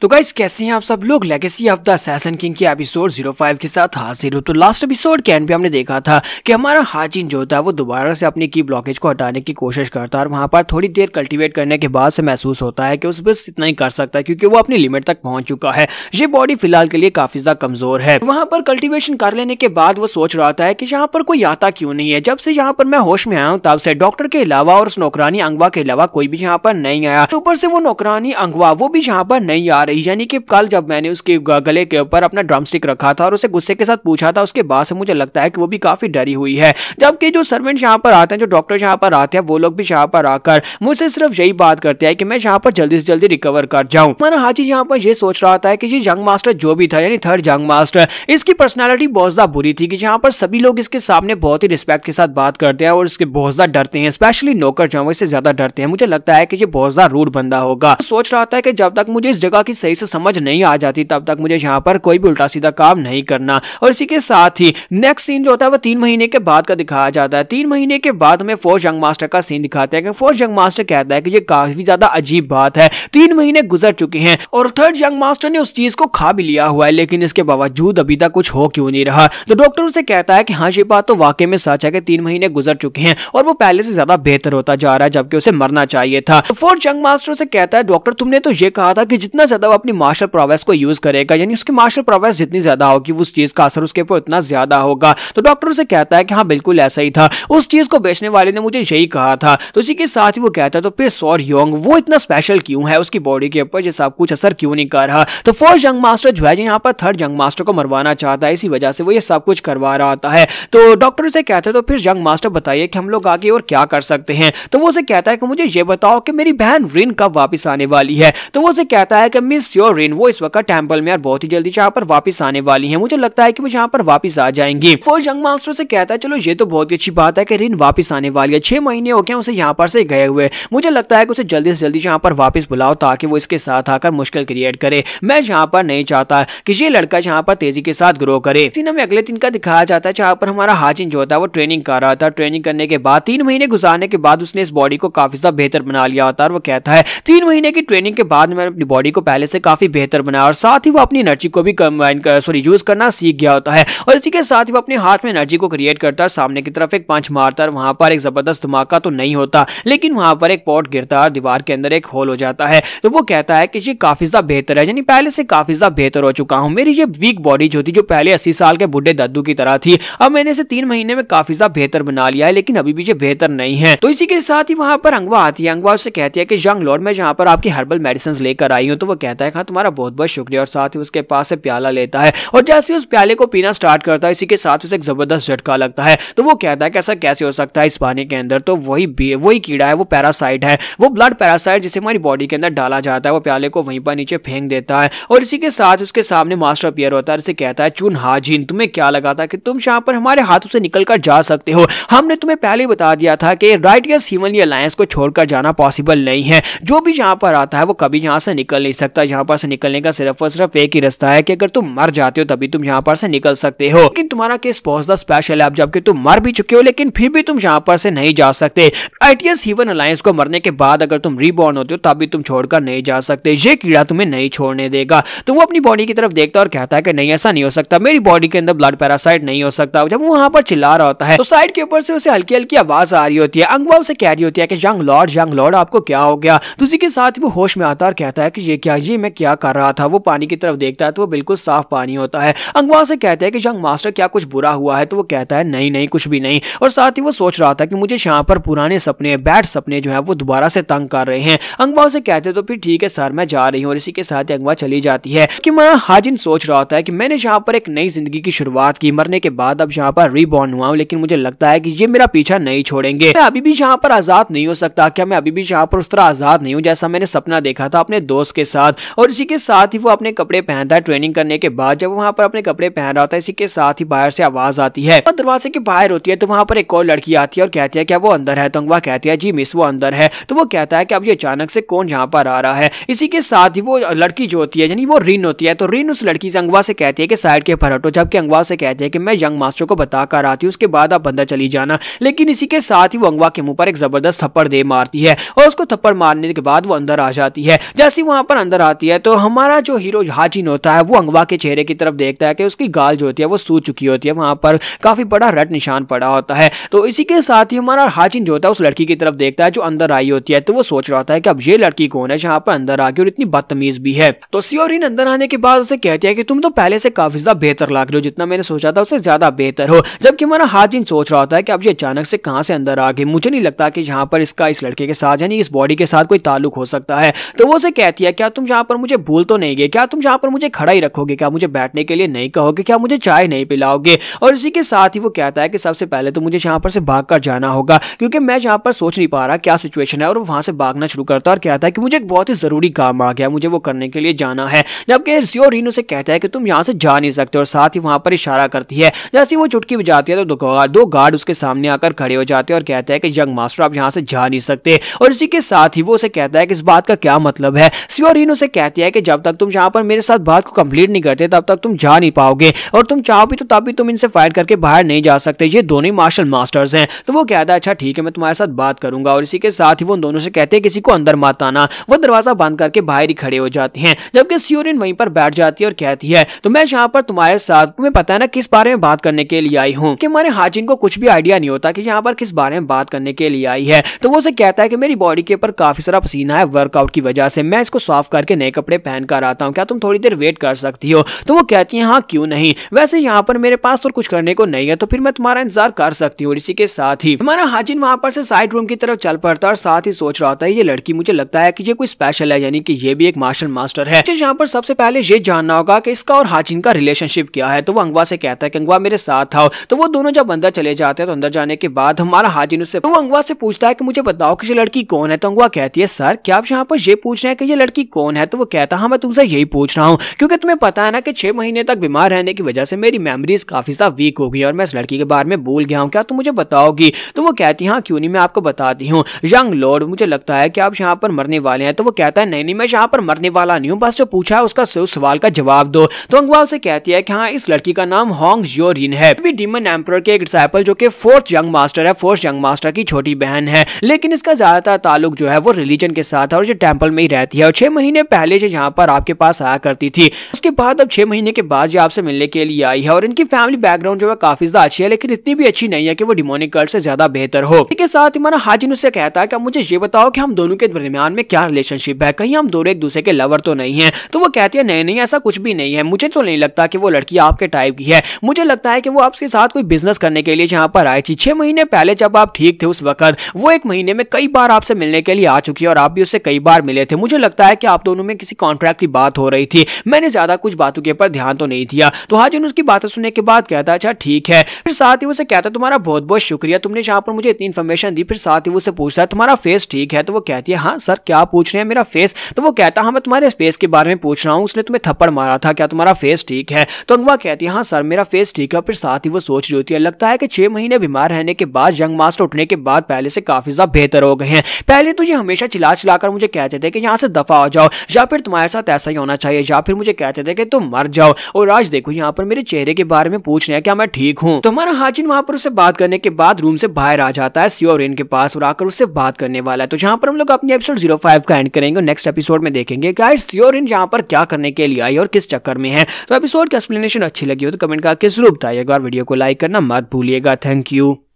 तो गाइस कैसे हैं आप सब लोग। Legacy of the assassin king के एपिसोड 05 के साथ हाजिर हो। तो लास्ट एपिसोड के एंड पे हमने देखा था कि हमारा हाजिन जो था वो दोबारा से अपनी की ब्लॉकेज को हटाने की कोशिश करता है और वहां पर थोड़ी देर कल्टीवेट करने के बाद से महसूस होता है कि उस बस इतना ही कर सकता है क्योंकि वो अपनी लिमिट तक पहुंच चुका है। ये बॉडी फिलहाल के लिए काफी ज्यादा कमजोर है। वहां पर कल्टीवेशन कर लेने के बाद वो सोच रहा था कि यहाँ पर कोई आता क्यों नहीं है। जब से यहाँ पर मैं होश में आया हूँ तब से डॉक्टर के अलावा और उस नौकरानी अंगवा के अलावा कोई भी यहाँ पर नहीं आया। ऊपर से वो नौकरानी अंगवा वो भी यहाँ पर नहीं आ रही। यानी कि कल जब मैंने उसके गले के ऊपर अपना ड्रम स्टिक रखा था और उसे गुस्से के साथ पूछा था, उसके बाद से मुझे लगता है कि वो भी काफी डरी हुई है। जबकि जो सर्वेंट यहाँ पर आते हैं, जो डॉक्टर यहाँ पर आते हैं, वो लोग भी यहाँ पर आकर मुझसे सिर्फ यही बात करते हैं कि मैं यहाँ पर जल्दी से जल्दी रिकवर कर जाऊं। हमारा हाजी यहाँ पर ये सोच रहा था कि ये यंग मास्टर जो भी था, यानी थर्ड यंग मास्टर, इसकी पर्सनैलिटी बहुत ज्यादा बुरी थी कि यहाँ पर सभी लोग इसके सामने बहुत ही रिस्पेक्ट के साथ बात करते हैं और इसके बहुत ज्यादा डरते हैं। स्पेशली नौकर जो है इससे ज्यादा डरते हैं। मुझे लगता है कि ये बहुत ज्यादा रूड बंदा होगा। सोच रहा था कि जब तक मुझे इस जगह की सही से समझ नहीं आ जाती तब तक मुझे यहाँ पर कोई भी उल्टा सीधा काम नहीं करना। और इसी के साथ ही नेक्स्ट सीन जो होता है वो 3 महीने के बाद का दिखाया जाता है। 3 महीने के बाद हमें फोर्थ यंग मास्टर का सीन दिखाते हैं कि फोर्थ यंग मास्टर कहता है कि ये काफी ज्यादा अजीब बात है, 3 महीने गुजर चुके हैं और थर्ड यंग मास्टर ने उस चीज को खा भी लिया हुआ है, लेकिन इसके बावजूद अभी तक कुछ हो क्यों नहीं रहा। तो डॉक्टर उसे कहता है कि हाँ ये बात तो वाकई में सच है कि 3 महीने गुजर चुके हैं और वो पहले से ज्यादा बेहतर होता जा रहा है, जबकि उसे मरना चाहिए था। तो फोर्थ यंग मास्टर से कहता है डॉक्टर तुमने तो ये कहा था कि जितना ज्यादा वो अपनी मार्शल प्रोवेस को यूज करेगा, यानी उसकी मार्शल प्रोवेस जितनी ज्यादा होगी उस चीज का असर उसके ऊपर उतना ज्यादा होगा। तो डॉक्टर उसे कहता है कि हाँ बिल्कुल ऐसा ही था, उस चीज को बेचने वाले ने मुझे यही कहा था। तो इसी के साथ ही वो कहता है तो फिर सॉर योंग वो इतना स्पेशल क्यों है, उसकी बॉडी के ऊपर ये सब कुछ असर क्यों नहीं कर रहा। तो फोर्थ यंग मास्टर जो है यहाँ पर थर्ड यंग मास्टर को मरवाना चाहता है, इसी वजह से वो ये सब कुछ करवा रहा होता है। तो डॉक्टर उसे कहते हैं तो फिर यंग मास्टर बताइए कि हम लोग आगे और क्या कर सकते हैं। तो वो उसे कहता है कि मुझे ये बताओ कि मेरी बहन रिन कब वापस आने वाली है। तो वो उसे कहता है कि मिस योर रिन वो इस वक्त टेंपल में और बहुत ही जल्दी यहाँ पर वापस आने वाली है, मुझे लगता है कि वो यहाँ पर वापस आ जाएंगी। फोर्थ यंग मास्टर से कहता है चलो ये तो बहुत ही अच्छी बात है कि रिन वापस आने वाली है, 6 महीने हो गए उसे यहाँ पर से गए हुए, मुझे लगता है कि उसे जल्दी से जल्दी यहाँ पर वापस बुलाओ ताकि वो इसके साथ आकर मुश्किल क्रिएट करे। मैं यहाँ पर नहीं चाहता कि ये लड़का यहाँ पर तेजी के साथ ग्रो करे। सीन हमें अगले दिन का दिखाया जाता है जहाँ पर हमारा हाजिन जो होता है वो ट्रेनिंग कर रहा था। ट्रेनिंग करने के बाद 3 महीने गुजारने के बाद उसने इस बॉडी को काफी ज्यादा बेहतर बना लिया होता है और वो कहता है 3 महीने की ट्रेनिंग के बाद मैंने अपनी बॉडी को पहले से काफी बेहतर बनाया और साथ ही वो अपनी एनर्जी को भी यूज करना सीख गया होता है। और इसी के साथ ही वो अपने हाथ में एनर्जी को क्रिएट करता है, सामने की तरफ एक पंच मारता है, वहां पर एक जबरदस्त धमाका तो नहीं होता लेकिन वहां पर एक पॉट गिरता है, दीवार के अंदर एक होल हो जाता है। तो वो कहता है कि ये काफी ज्यादा बेहतर है, यानी पहले से काफी ज्यादा बेहतर हो चुका हूं। मेरी ये वीक बॉडी जो थी, जो पहले 80 साल के बुढ़े दद्दू की तरह थी, अब मैंने इसे 3 महीने में काफी ज्यादा बेहतर बना लिया है, लेकिन अभी भी ये बेहतर नहीं है। तो इसी के साथ ही वहां पर अंगवा आती है। अंगवा उससे कहती है कि यंग लॉर्ड मैं यहाँ पर आपकी हर्बल मेडिसिन लेकर आई हूँ। तो वो कहता है हाँ तुम्हारा बहुत बहुत शुक्रिया और साथ ही उसके पास से प्याला लेता है और जैसे उस प्याले को पीना स्टार्ट करता है इसी के साथ उसे एक जबरदस्त झटका लगता है। तो वो कहता है कि ऐसा कैसे हो सकता है इस पानी के अंदर। तो वही कीड़ा है, वो पैरासाइट है, वो ब्लड पैरासाइट जिसे हमारी बॉडी के अंदर डाला जाता है। वो प्याले को वहीं पर नीचे फेंक देता है और इसी के साथ उसके सामने मास्टर अपीयर होता है। इसे कहता है चुन हाजिन तुम्हें क्या लगा था कि तुम यहाँ पर हमारे हाथों से निकल कर जा सकते हो। हमने तुम्हें पहले बता दिया था कि राइटियस ह्यूमनली अलायंस को छोड़कर जाना पॉसिबल नहीं है। जो भी यहाँ पर आता है वो कभी यहाँ से निकल नहीं सकता। यहाँ पर से निकलने का सिर्फ और सिर्फ एक ही रास्ता है कि अगर तुम मर जाते हो तभी तुम यहाँ पर से निकल सकते हो। लेकिन तुम्हारा केस बहुत ज्यादा स्पेशल है, अब जबकि तुम मर भी चुके हो लेकिन फिर भी तुम यहाँ पर से नहीं जा सकते। राइटियस ह्यूमन अलायंस को मरने के बाद अगर तुम रीबॉर्न होते हो तभी तुम छोड़कर नहीं जा सकते। ये कीड़ा तुम्हें नहीं छोड़ने देगा। तो वो अपनी बॉडी की तरफ देखता है और कहता है कि नहीं ऐसा नहीं हो सकता, मेरी बॉडी के अंदर ब्लड पैरासाइट नहीं हो सकता। जब वो वहां पर चिल्ला रहा होता है तो साइड के ऊपर से उसे हल्की हल्की आवाज आ रही होती है। अंगवा उसे कह रही होती है कि यंग लॉर्ड आपको क्या हो गया। तो उसी के साथ वो होश में आता है और कहता है कि ये मैं क्या कर रहा था। वो पानी की तरफ देखता है तो वो बिल्कुल साफ पानी होता है। अंगवा से कहता है कि यंग मास्टर क्या कुछ बुरा हुआ है। तो वो कहता है नहीं कुछ भी नहीं। और साथ ही वो सोच रहा था कि मुझे यहाँ पर पुराने सपने, बैड सपने जो है वो दोबारा से तंग कर रहे हैं। अंगवा से कहते हैं तो फिर ठीक है सर मैं जा रही हूँ। और इसी के साथ अंगवा चली जाती है कि मेरा हाजिन सोच रहा होता है कि मैंने यहाँ पर एक नई जिंदगी की शुरुआत की, मरने के बाद अब यहाँ पर रीबॉर्न हुआ हूँ, लेकिन मुझे लगता है कि ये मेरा पीछा नहीं छोड़ेंगे। मैं अभी भी यहाँ पर आजाद नहीं हो सकता। क्या मैं अभी भी यहाँ पर उस तरह आजाद नहीं हूँ जैसा मैंने सपना देखा था अपने दोस्त के साथ। और इसी के साथ ही वो अपने कपड़े पहनता है ट्रेनिंग करने के बाद। जब वहां पर अपने कपड़े पहन रहा होता है इसी के साथ ही बाहर से आवाज आती है और दरवाजे के बाहर होती है। तो वहां पर एक और लड़की आती है और कहती है क्या वो अंदर है। तो अंगवा कहती है जी मिस वो अंदर है। तो वो कहता है कि अब ये अचानक से कौन यहाँ पर आ रहा है। इसी के साथ ही वो लड़की जो होती है यानी वो रिन होती है। तो रिन उस लड़की से अंगवा से कहती है कि साइड के ऊपर हटो, जबकि अंगवा से कहती है कि मैं यंग मास्टर को बताकर आती हूँ उसके बाद आप अंदर चली जाना। लेकिन इसी के साथ ही वो अंगवा के मुंह पर एक जबरदस्त थप्पड़ दे मारती है और उसको थप्पड़ मारने के बाद वो अंदर आ जाती है। जैसे वहां पर अंदर आती है तो हमारा जो हीरो हाजिन होता है वो अंगवा के चेहरे की तरफ देखता है कि उसकी गाल जो होती है वो सूज चुकी होती है, वहां पर काफी बड़ा रट निशान पड़ा होता है। तो इसी के साथ ही हमारा हाजिन जो होता है उस लड़की की तरफ देखता है जो अंदर आई होती है, तो वो सोच रहा होता है कि अब ये लड़की कौन है जहां पर अंदर आ गई और इतनी बदतमीज भी है। तो सियोरिन अंदर आने के बाद उसे कहती है कि तुम तो पहले से काफी ज्यादा बेहतर लग रहे हो, जितना मैंने सोचा था उससे ज्यादा बेहतर हो। जबकि हमारा हाजिन सोच रहा होता है कि अब ये अचानक से कहां से अंदर आ गई, मुझे नहीं लगता कि जहां पर इसका इस लड़के के साथ यानी इस बॉडी के साथ कोई ताल्लुक हो सकता है। तो वो उसे कहती है क्या तुम जहां पर मुझे भूल तो नहीं गए, क्या तुम जहां पर मुझे खड़ा ही रखोगे, क्या मुझे बैठने के लिए नहीं कहोगे, क्या मुझे चाय नहीं पिलाओगे। और इसी के साथ ही वो कहता है कि सबसे पहले तो मुझे जहां पर से भागकर जाना होगा क्योंकि मैं जहां पर सोच नहीं पा रहा क्या सिचुएशन है। और वहां से भागना शुरू करता है और कहता है कि मुझे एक बहुत ही जरूरी काम आ गया, मुझे वो करने के लिए जाना है। जबकि सियोरिन उसे कहता है कि तुम यहाँ से जा नहीं सकते और साथ ही वहां पर इशारा करती है। जैसे वो चुटकी बजाती है तो दो गार्ड उसके सामने आकर खड़े हो जाते हैं और कहते हैं कि यंग मास्टर आप यहाँ से जा नहीं सकते। और इसी के साथ ही वो उसे कहता है कि इस बात का क्या मतलब है। सियोरिन उसे कहती है कि जब तक तुम यहाँ पर मेरे साथ बात को कंप्लीट नहीं करते तब तक तुम जा नहीं पाओगे और तुम चाहो भी तो तब भी तुम इनसे फाइट करके बाहर नहीं जा सकते, ये दोनों ही मार्शल मास्टर्स हैं। तो वो कहता है अच्छा ठीक है मैं तुम्हारे साथ बात करूंगा। और इसी के साथ ही वो दोनों से कहते हैं किसी को अंदर मत आना। वो दरवाजा बंद करके बाहर ही खड़े हो जाते हैं। जबकि सियोरिन वहीं पर बैठ जाती है और कहती है तो मैं यहाँ पर तुम्हारे साथ, तुम्हें पता है ना किस बारे में बात करने के लिए आई हूँ, कि हमारे हाजिन को कुछ भी आइडिया नहीं होता कि यहाँ पर किस बारे में बात करने के लिए आई है। तो वो उसे कहता है कि मेरी बॉडी के ऊपर काफी सारा पसीना है वर्कआउट की वजह से, मैं इसको साफ करके नए कपड़े पहन कर आता हूँ, क्या तुम थोड़ी देर वेट कर सकती हो। तो वो कहती है हाँ क्यों नहीं, वैसे यहाँ पर मेरे पास तो कुछ करने को नहीं है तो फिर मैं तुम्हारा इंतजार कर सकती हूँ। इसी के साथ ही हमारा हाजिन वहां पर से साइड रूम की तरफ चल पड़ता है और साथ ही सोच रहा होता है ये लड़की मुझे लगता है कि ये कोई स्पेशल है, यानी कि ये भी एक मार्शल मास्टर है। यहाँ पर सबसे पहले ये जानना होगा कि इसका और हाजिन का रिलेशनशिप क्या है। तो वो अंगवा से कहता है कि अंगवा मेरे साथ आओ। तो वो दोनों जब अंदर चले जाते हैं तो अंदर जाने के बाद हमारा हाजिन उससे, तो वो अंगवा से पूछता है कि मुझे बताओ कि ये लड़की कौन है। तो अंगवा कहती है सर क्या आप यहाँ पर ये पूछ रहे हैं कि ये लड़की कौन है। तो वो कहता है हाँ मैं तुमसे यही पूछ रहा हूँ क्योंकि तुम्हें पता है ना कि 6 महीने तक बीमार रहने की वजह से मेरी मेमोरीज काफी ज्यादा वीक हो गई और मैं इस लड़की के बारे में भूल गया हूँ, क्या तुम मुझे बताओगी। तो वो कहती है हाँ क्यों नहीं मैं आपको बताती हूँ। यंग लॉर्ड मुझे लगता है कि आप यहाँ पर मरने वाले हैं। तो वो कहता है नहीं नहीं मैं यहाँ पर मरने वाला नहीं हूँ, बस जो पूछा है उसका सवाल का जवाब दो। तो अंगवा से कहती है कि हाँ इस लड़की का नाम होंग जियोरिन है, डीमन एम्परर के एक डिसाइपल जो कि 4th यंग मास्टर है, 4th यंग मास्टर की छोटी बहन है। लेकिन इसका ज्यादातर ताल्लुक जो है वो रिलीजन के साथ है और जो टेंपल में ही रहती है और 6 महीने पहले जो यहाँ पर आपके पास आया करती थी, उसके बाद अब 6 महीने के बाद ये आपसे मिलने के लिए आई है। और इनकी फैमिली बैकग्राउंड जो है काफी ज्यादा अच्छी है लेकिन इतनी भी अच्छी नहीं है कि वो डिमोनिक कल्ट से ज्यादा बेहतर हो। इसके साथ हमारा हाजिन उससे कहता है कि मुझे ये बताओ कि हम दोनों के दरमियान में क्या रिलेशनशिप है, कहीं हम दोनों एक दूसरे के लवर तो नहीं है। तो वो कहती है नहीं नहीं ऐसा कुछ भी नहीं है, मुझे तो नहीं लगता कि वो लड़की आपके टाइप की है, मुझे लगता है कि वो आपके साथ कोई बिजनेस करने के लिए यहाँ पर आई थी। 6 महीने पहले जब आप ठीक थे उस वक्त वो 1 महीने में कई बार आपसे मिलने के लिए आ चुकी है और आप भी उससे कई बार मिले थे। मुझे लगता है कि आप दोनों में किसी कॉन्ट्रैक्ट की बात हो रही थी, मैंने ज्यादा कुछ बातों के ऊपर ध्यान तो नहीं दिया। तो हाजिन उसकी बातें सुनने के बाद कहता है अच्छा ठीक है। फिर साथ ही उसे कहता है तुम्हारा बहुत बहुत शुक्रिया, तुमने यहाँ पर मुझे इतनी इन्फॉर्मेशन दी। फिर साथ ही उसे पूछता है तुम्हारा फेस ठीक है। तो वो कहती है हाँ सर क्या पूछ रहे हैं मेरा फेस। तो वो कहता है हाँ मैं तुम्हारे फेस के बारे में पूछ रहा हूँ, उसने तुम्हें थप्पड़ मारा था, क्या तुम्हारा फेस ठीक है। तो अंगवा कहती है हाँ सर मेरा फेस ठीक है। फिर साथ ही वो सोच रही होती है लगता है कि 6 महीने बीमार रहने के बाद यंग मास्टर उठने के बाद पहले से काफी ज्यादा बेहतर हो गए हैं। पहले तो ये हमेशा चिल्ला चिल्लाकर मुझे कहते थे कि यहाँ से दफा हो जाओ या फिर तुम्हारे साथ ऐसा ही होना चाहिए, या फिर मुझे कहते थे कि तुम मर जाओ। और आज देखो यहाँ पर मेरे चेहरे के बारे में पूछ रहे हैं क्या मैं ठीक हूँ। तो हमारा हाजिन वहां पर उससे बात करने के बाद रूम से बाहर आ जाता है सियोरिन के पास और आकर उससे बात करने वाला है। तो जहाँ पर हम लोग अपने एपिसोड 05 का एंड करेंगे। नेक्स्ट एपिसोड में देखेंगे गाइस सियोरिन यहाँ पर क्या करने के लिए आई और किस चक्कर में है। तो एपिसोड की एक्सप्लेनेशन अच्छी लगी हो तो कमेंट करके जरूर बताइएगा और वीडियो को लाइक करना मत भूलिएगा। Thank you.